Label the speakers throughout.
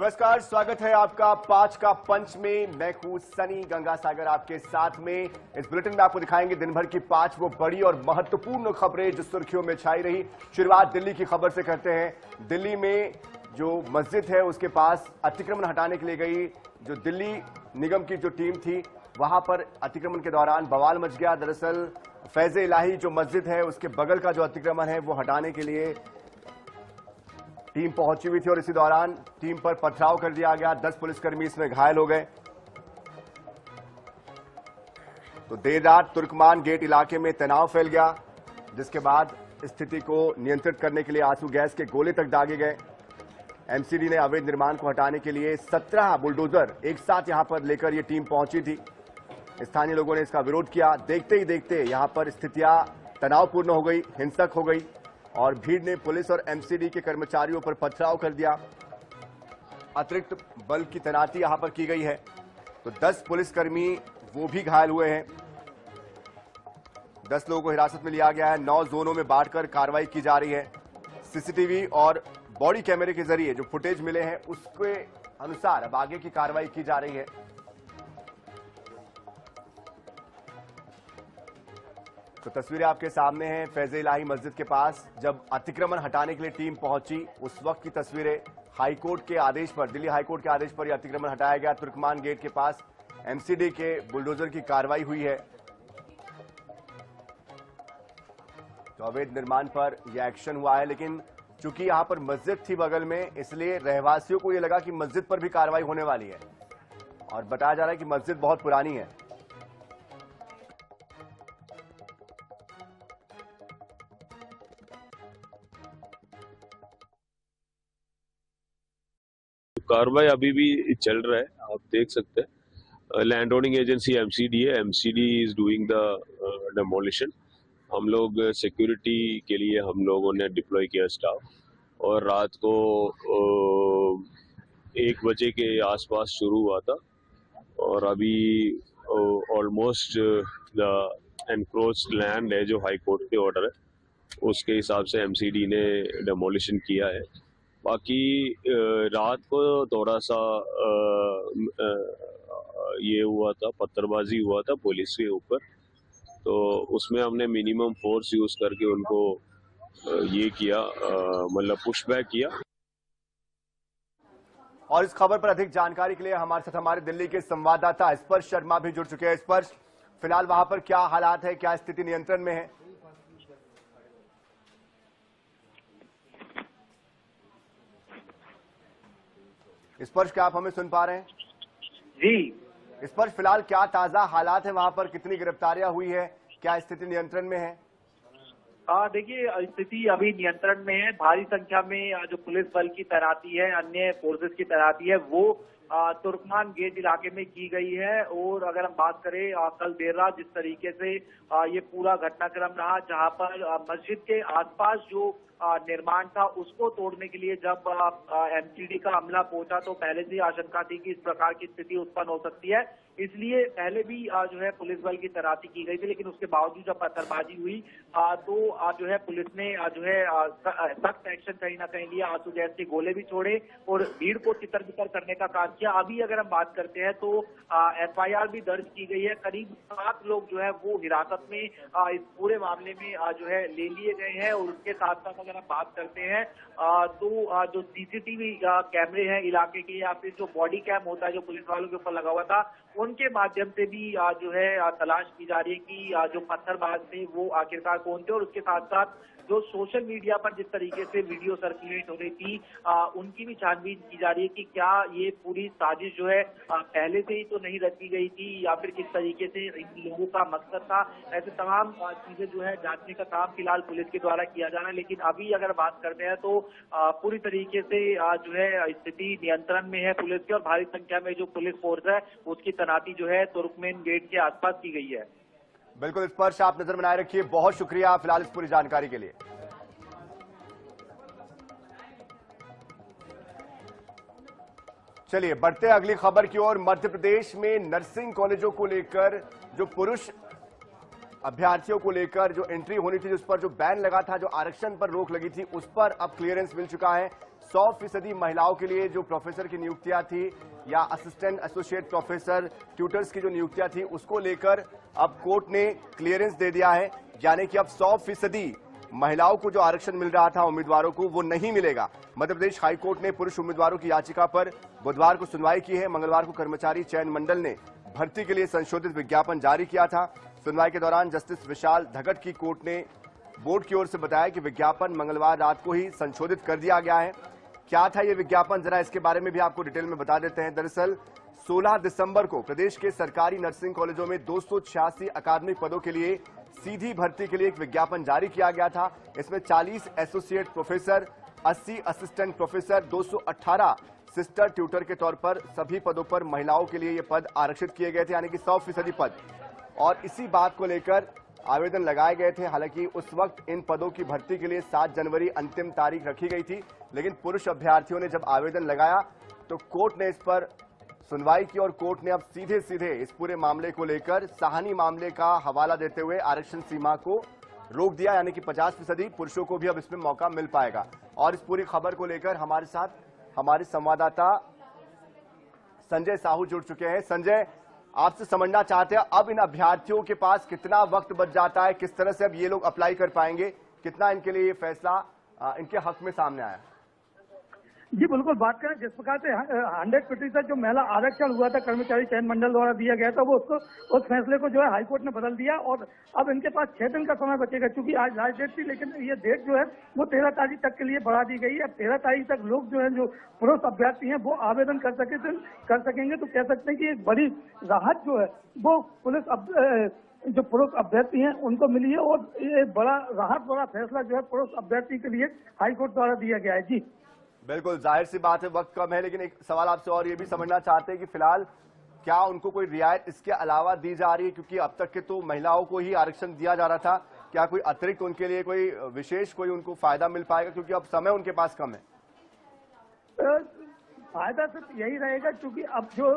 Speaker 1: नमस्कार, स्वागत है आपका 5 का पंच में। मैं हूं सनी गंगासागर आपके साथ में। इस बुलेटिन में आपको दिखाएंगे दिन भर की 5 वो बड़ी और महत्वपूर्ण खबरें जो सुर्खियों में छाई रही। शुरुआत दिल्ली की खबर से करते हैं। दिल्ली में जो मस्जिद है उसके पास अतिक्रमण हटाने के लिए गई जो दिल्ली निगम की जो टीम थी, वहां पर अतिक्रमण के दौरान बवाल मच गया। दरअसल फैज़े इलाही जो मस्जिद है उसके बगल का जो अतिक्रमण है वो हटाने के लिए टीम पहुंची हुई थी और इसी दौरान टीम पर पथराव कर दिया गया। 10 पुलिसकर्मी इसमें घायल हो गए। तो देर रात तुर्कमान गेट इलाके में तनाव फैल गया, जिसके बाद स्थिति को नियंत्रित करने के लिए आंसू गैस के गोले तक दागे गए। एमसीडी ने अवैध निर्माण को हटाने के लिए 17 बुलडोजर एक साथ यहां पर लेकर यह टीम पहुंची थी। स्थानीय लोगों ने इसका विरोध किया। देखते ही देखते यहां पर स्थितियां तनावपूर्ण हो गई, हिंसक हो गई और भीड़ ने पुलिस और एमसीडी के कर्मचारियों पर पथराव कर दिया। अतिरिक्त बल की तैनाती यहां पर की गई है। तो 10 पुलिसकर्मी वो भी घायल हुए हैं। 10 लोगों को हिरासत में लिया गया है। 9 जोनों में बांटकर कार्रवाई की जा रही है। सीसीटीवी और बॉडी कैमरे के जरिए जो फुटेज मिले हैं उसके अनुसार अब आगे की कार्रवाई की जा रही है। तो तस्वीरें आपके सामने हैं फैज़े इलाही मस्जिद के पास जब अतिक्रमण हटाने के लिए टीम पहुंची उस वक्त की तस्वीरें। हाईकोर्ट के आदेश पर, दिल्ली हाईकोर्ट के आदेश पर यह अतिक्रमण हटाया गया। तुर्कमान गेट के पास एमसीडी के बुलडोजर की कार्रवाई हुई है। तो अवैध निर्माण पर यह एक्शन हुआ है, लेकिन चूंकि यहां पर मस्जिद थी बगल में, इसलिए रहवासियों को यह लगा कि मस्जिद पर भी कार्रवाई होने वाली है और बताया जा रहा है कि मस्जिद बहुत पुरानी है।
Speaker 2: कार्रवाई अभी भी चल रहा है, आप देख सकते हैं। लैंड ओनिंग एजेंसी एमसीडी है, MCD is doing the demolition. हम लोग सिक्योरिटी के लिए हम लोगों ने डिप्लॉय किया स्टाफ और रात को 1 बजे के आसपास शुरू हुआ था और अभी ऑलमोस्ट द एनक्रोच्ड लैंड है जो हाई कोर्ट के ऑर्डर है उसके हिसाब से एमसीडी ने डेमोलिशन किया है। बाकी रात को थोड़ा सा ये हुआ था, पत्थरबाजी हुआ था पुलिस के ऊपर, तो उसमें हमने मिनिमम फोर्स यूज करके उनको ये किया, मतलब पुशबैक किया।
Speaker 1: और इस खबर पर अधिक जानकारी के लिए हमारे साथ हमारे दिल्ली के संवाददाता स्पर्श शर्मा भी जुड़ चुके हैं। स्पर्श, फिलहाल वहां पर क्या हालात है, क्या स्थिति नियंत्रण में है? स्पर्श, क्या आप हमें सुन पा रहे हैं?
Speaker 3: जी
Speaker 1: स्पर्श, फिलहाल क्या ताजा हालात है वहां पर? कितनी गिरफ्तारियां हुई है? क्या स्थिति नियंत्रण में है?
Speaker 3: देखिए, स्थिति अभी नियंत्रण में है। भारी संख्या में जो पुलिस बल की तैनाती है, अन्य फोर्सेस की तैनाती है, वो तुर्कमान गेट इलाके में की गई है। और अगर हम बात करें कल देर रात जिस तरीके से ये पूरा घटनाक्रम रहा, जहां पर मस्जिद के आसपास जो निर्माण था उसको तोड़ने के लिए जब एमसीडी का अमला पहुंचा तो पहले से ही आशंका थी कि इस प्रकार की स्थिति उत्पन्न हो सकती है, इसलिए पहले भी जो है पुलिस बल की तैनाती की गई थी। लेकिन उसके बावजूद जब पत्थरबाजी हुई तो जो है पुलिस ने जो है सख्त एक्शन कहीं ना कहीं लिया, आंसू गैस के गोले भी छोड़े और भीड़ को तितर-बितर करने का काम किया। अभी अगर हम बात करते हैं तो एफआईआर भी दर्ज की गई है। करीब 7 लोग जो है वो हिरासत में इस पूरे मामले में जो है ले लिए गए हैं। और उसके साथ साथ अगर हम बात करते हैं तो जो सीसीटीवी कैमरे हैं इलाके के या फिर जो बॉडी कैम होता है जो पुलिस वालों के ऊपर लगा हुआ था, उनके माध्यम से भी जो है तलाश की जा रही है कि जो पत्थरबाज थे वो आखिरकार कौन थे। और उसके साथ साथ जो सोशल मीडिया पर जिस तरीके से वीडियो सर्कुलेट हो रही थी उनकी भी छानबीन की जा रही है कि क्या ये पूरी साजिश जो है पहले से ही तो नहीं रची गई थी या फिर किस तरीके से इन लोगों का मकसद था। ऐसे तमाम चीजें जो है जांचने का काम फिलहाल पुलिस के द्वारा किया जा रहा है। लेकिन अभी अगर बात करते हैं तो पूरी तरीके से जो है स्थिति नियंत्रण में है पुलिस की और भारी संख्या में जो पुलिस फोर्स है उसकी तैनाती जो है तुर्कमेन गेट के आसपास की गई है।
Speaker 1: बिल्कुल स्पर्श, आप नजर बनाए रखिए। बहुत शुक्रिया फिलहाल इस पूरी जानकारी के लिए। चलिए बढ़ते हैं अगली खबर की ओर। मध्य प्रदेश में नर्सिंग कॉलेजों को लेकर जो पुरुष अभ्यर्थियों को लेकर जो एंट्री होनी थी, उस पर जो बैन लगा था, जो आरक्षण पर रोक लगी थी, उस पर अब क्लियरेंस मिल चुका है। 100% महिलाओं के लिए जो प्रोफेसर की नियुक्तियां थी या असिस्टेंट एसोसिएट प्रोफेसर ट्यूटर्स की जो नियुक्तियां थी उसको लेकर अब कोर्ट ने क्लियरेंस दे दिया है, यानी कि अब 100% महिलाओं को जो आरक्षण मिल रहा था उम्मीदवारों को वो नहीं मिलेगा। मध्य प्रदेश हाईकोर्ट ने पुरुष उम्मीदवारों की याचिका पर बुधवार को सुनवाई की है। मंगलवार को कर्मचारी चयन मंडल ने भर्ती के लिए संशोधित विज्ञापन जारी किया था। सुनवाई के दौरान जस्टिस विशाल धगट की कोर्ट ने बोर्ड की ओर से बताया कि विज्ञापन मंगलवार रात को ही संशोधित कर दिया गया है। क्या था ये विज्ञापन, जरा इसके बारे में भी आपको डिटेल में बता देते हैं। दरअसल 16 दिसंबर को प्रदेश के सरकारी नर्सिंग कॉलेजों में 286 अकादमिक पदों के लिए सीधी भर्ती के लिए एक विज्ञापन जारी किया गया था। इसमें 40 associate professor, 80 assistant professor, 218 sister tutor के तौर पर सभी पदों पर महिलाओं के लिए ये पद आरक्षित किए गए थे, यानी कि 100% पद। और इसी बात को लेकर आवेदन लगाए गए थे। हालांकि उस वक्त इन पदों की भर्ती के लिए 7 जनवरी अंतिम तारीख रखी गई थी, लेकिन पुरुष अभ्यर्थियों ने जब आवेदन लगाया तो कोर्ट ने इस पर सुनवाई की और कोर्ट ने अब सीधे सीधे इस पूरे मामले को लेकर साहनी मामले का हवाला देते हुए आरक्षण सीमा को रोक दिया, यानी कि 50% पुरुषों को भी अब इसमें मौका मिल पाएगा। और इस पूरी खबर को लेकर हमारे साथ हमारे संवाददाता संजय साहू जुड़ चुके हैं। संजय, आपसे समझना चाहते हैं अब इन अभ्यर्थियों के पास कितना वक्त बच जाता है, किस तरह से अब ये लोग अप्लाई कर पाएंगे, कितना इनके लिए ये फैसला इनके हक में सामने आया?
Speaker 4: जी बिल्कुल, बात करें जिस प्रकार से 100% जो महिला आरक्षण हुआ था कर्मचारी चयन मंडल द्वारा दिया गया था, वो उसको उस फैसले को जो है हाईकोर्ट ने बदल दिया और अब इनके पास 6 दिन का समय बचेगा। क्योंकि आज लास्ट डेट थी, लेकिन ये डेट जो है वो 13 तारीख तक के लिए बढ़ा दी गई है। अब 13 तारीख तक लोग जो है, जो पुरुष अभ्यर्थी हैं, वो आवेदन कर सकेंगे। तो कह सकते हैं कि एक बड़ी राहत जो है वो पुलिस जो पुरुष अभ्यर्थी हैं उनको मिली है और ये बड़ा फैसला जो है पुरुष अभ्यर्थी के लिए हाईकोर्ट द्वारा दिया गया है। जी
Speaker 1: बिल्कुल, जाहिर सी बात है वक्त कम है, लेकिन एक सवाल आपसे और ये भी समझना चाहते हैं कि फिलहाल क्या उनको कोई रियायत इसके अलावा दी जा रही है? क्योंकि अब तक के तो महिलाओं को ही आरक्षण दिया जा रहा था, क्या कोई अतिरिक्त उनके लिए कोई विशेष कोई उनको फायदा मिल पाएगा? क्योंकि अब समय उनके पास कम है।
Speaker 4: फायदा सिर्फ यही रहेगा, क्योंकि अब जो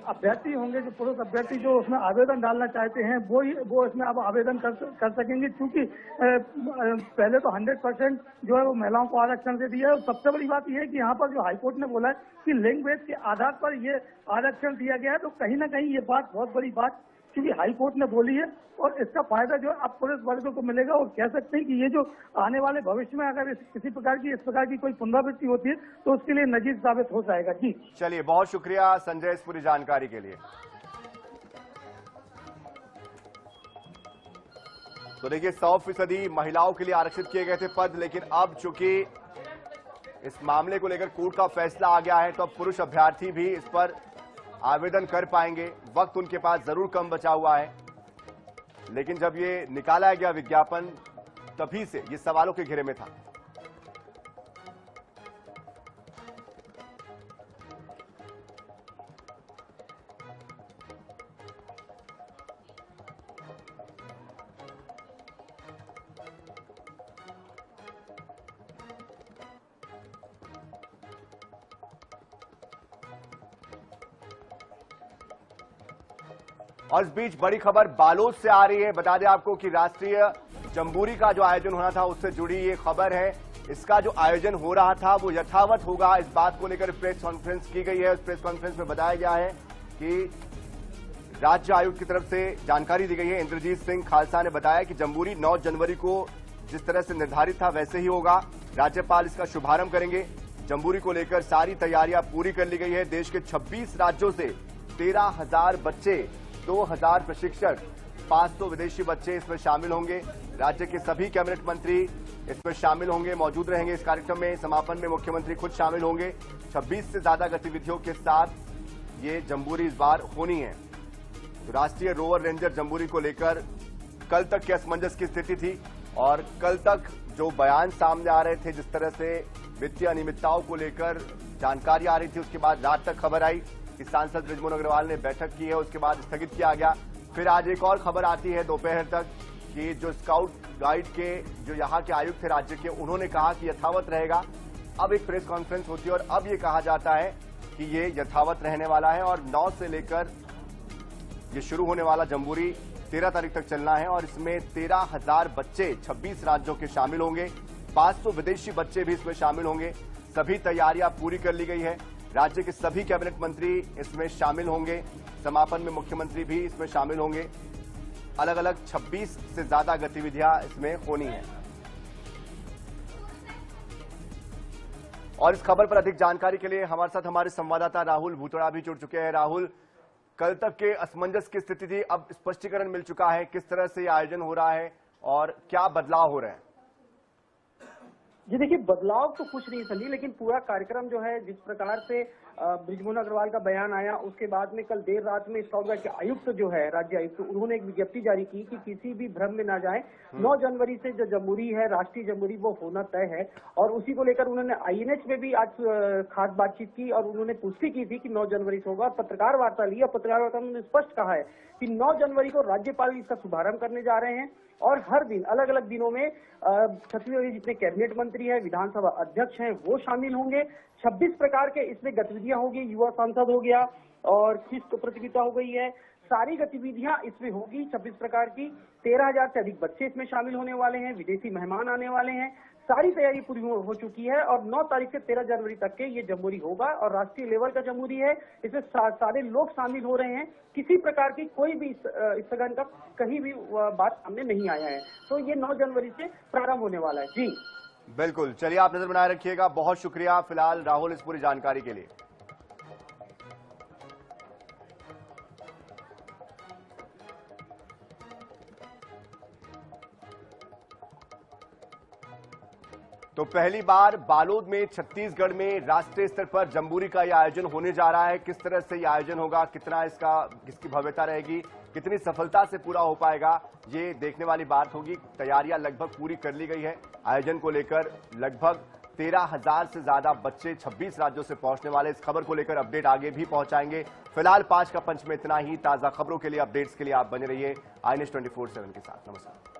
Speaker 4: अभ्यर्थी होंगे, जो पुरुष अभ्यर्थी जो उसमें आवेदन डालना चाहते हैं वो इसमें अब आवेदन कर सकेंगे। क्योंकि पहले तो 100% जो है वो महिलाओं को आरक्षण दे दिया है। और सबसे बड़ी बात यह है कि यहाँ पर जो हाईकोर्ट ने बोला है कि लिंग भेद के आधार पर ये आरक्षण दिया गया है, तो कहीं ना कहीं ये बात बहुत बड़ी बात क्योंकि हाईकोर्ट ने बोली है और इसका फायदा जो है अब पुलिस वर्ग को मिलेगा। और कह सकते हैं कि ये जो आने वाले भविष्य में अगर इस प्रकार की कोई पुनरावृत्ति होती है तो उसके लिए नजीर साबित हो जाएगा। जी
Speaker 1: चलिए, बहुत शुक्रिया संजय इस पूरी जानकारी के लिए। तो देखिए 100% महिलाओं के लिए आरक्षित किए गए थे पद, लेकिन अब चूंकि इस मामले को लेकर कोर्ट का फैसला आ गया है तो अब पुरुष अभ्यर्थी भी इस पर आवेदन कर पाएंगे। वक्त उनके पास जरूर कम बचा हुआ है, लेकिन जब ये निकाला गया विज्ञापन तभी से ये सवालों के घेरे में था। और इस बीच बड़ी खबर बालोद से आ रही है। बता दें आपको कि राष्ट्रीय जम्बूरी का जो आयोजन होना था उससे जुड़ी ये खबर है। इसका जो आयोजन हो रहा था वो यथावत होगा, इस बात को लेकर प्रेस कॉन्फ्रेंस की गई है। उस प्रेस कॉन्फ्रेंस में बताया गया है कि राज्य आयुक्त की तरफ से जानकारी दी गई है। इंद्रजीत सिंह खालसा ने बताया कि जम्बूरी 9 जनवरी को जिस तरह से निर्धारित था वैसे ही होगा। राज्यपाल इसका शुभारंभ करेंगे। जम्बूरी को लेकर सारी तैयारियां पूरी कर ली गई है। देश के 26 राज्यों से 13,000 बच्चे, 2,000 प्रशिक्षक, 500 विदेशी बच्चे इसमें शामिल होंगे। राज्य के सभी कैबिनेट मंत्री इसमें शामिल होंगे, मौजूद रहेंगे इस कार्यक्रम में। समापन में मुख्यमंत्री खुद शामिल होंगे। 26 से ज्यादा गतिविधियों के साथ ये जम्बूरी इस बार होनी है। तो राष्ट्रीय रोवर रेंजर जम्बूरी को लेकर कल तक के असमंजस की स्थिति थी और कल तक जो बयान सामने आ रहे थे, जिस तरह से वित्तीय अनियमितताओं को लेकर जानकारी आ रही थी, उसके बाद रात तक खबर आई कि सांसद बृजमोहन अग्रवाल ने बैठक की है, उसके बाद स्थगित किया गया। फिर आज एक और खबर आती है दोपहर तक कि जो स्काउट गाइड के जो यहाँ के आयुक्त थे राज्य के, उन्होंने कहा कि यथावत रहेगा। अब एक प्रेस कॉन्फ्रेंस होती है और अब ये कहा जाता है कि ये यथावत रहने वाला है और 9 से लेकर ये शुरू होने वाला जम्बूरी 13 तारीख तक चलना है और इसमें 13,000 बच्चे 26 राज्यों के शामिल होंगे। 500 विदेशी बच्चे भी इसमें शामिल होंगे। सभी तैयारियां पूरी कर ली गई है। राज्य के सभी कैबिनेट मंत्री इसमें शामिल होंगे। समापन में मुख्यमंत्री भी इसमें शामिल होंगे। अलग अलग 26 से ज्यादा गतिविधियां इसमें होनी है। और इस खबर पर अधिक जानकारी के लिए हमारे साथ हमारे संवाददाता राहुल भूतड़ा भी जुड़ चुके हैं। राहुल, कल तक के असमंजस की स्थिति थी, अब स्पष्टीकरण मिल चुका है, किस तरह से आयोजन हो रहा है और क्या बदलाव हो रहे हैं?
Speaker 5: जी देखिए, बदलाव तो कुछ नहीं सली, लेकिन पूरा कार्यक्रम जो है जिस प्रकार से बृजमोहन अग्रवाल का बयान आया, उसके बाद में कल देर रात में स्काउट गाइड के आयुक्त जो है, राज्य आयुक्त, उन्होंने एक विज्ञप्ति जारी की कि किसी भी भ्रम में ना जाए। 9 जनवरी से जो जमहूरी है, राष्ट्रीय जमहूरी, वो होना तय है। और उसी को लेकर उन्होंने INH में भी आज खास बातचीत की और उन्होंने पुष्टि की थी कि 9 जनवरी से होगा। पत्रकार वार्ता ली और पत्रकार वार्ता में उन्होंने स्पष्ट कहा है कि 9 जनवरी को राज्यपाल इसका शुभारंभ करने जा रहे हैं और हर दिन अलग अलग दिनों में छत्तीसगढ़ के जितने कैबिनेट मंत्री हैं, विधानसभा अध्यक्ष हैं, वो शामिल होंगे। 26 प्रकार के इसमें गतिविधियां होगी। युवा सांसद हो गया और क्विज प्रतियोगिता हो गई है। सारी गतिविधियां इसमें होगी 26 प्रकार की। 13,000 से अधिक बच्चे इसमें शामिल होने वाले हैं। विदेशी मेहमान आने वाले हैं। सारी तैयारी पूरी हो चुकी है और 9 तारीख से 13 जनवरी तक के ये जमहूरी होगा और राष्ट्रीय लेवल का जमहूरी है। इसमें सारे लोग शामिल हो रहे हैं। किसी प्रकार की कोई भी स्थगन का कहीं भी बात सामने नहीं आया है। तो ये 9 जनवरी से प्रारंभ होने वाला है। जी
Speaker 1: बिल्कुल, चलिए आप नजर बनाए रखिएगा। बहुत शुक्रिया फिलहाल राहुल इस पूरी जानकारी के लिए। तो पहली बार बालोद में, छत्तीसगढ़ में राष्ट्रीय स्तर पर जमहूरी का यह आयोजन होने जा रहा है। किस तरह से यह आयोजन होगा, कितना इसकी भव्यता रहेगी, कितनी सफलता से पूरा हो पाएगा, ये देखने वाली बात होगी। तैयारियां लगभग पूरी कर ली गई है। आयोजन को लेकर लगभग 13,000 से ज्यादा बच्चे 26 राज्यों से पहुंचने वाले। इस खबर को लेकर अपडेट आगे भी पहुंचाएंगे। फिलहाल 5 का पंच में इतना ही। ताजा खबरों के लिए, अपडेट्स के लिए आप बने रहिए INH 24/7 के साथ। नमस्कार।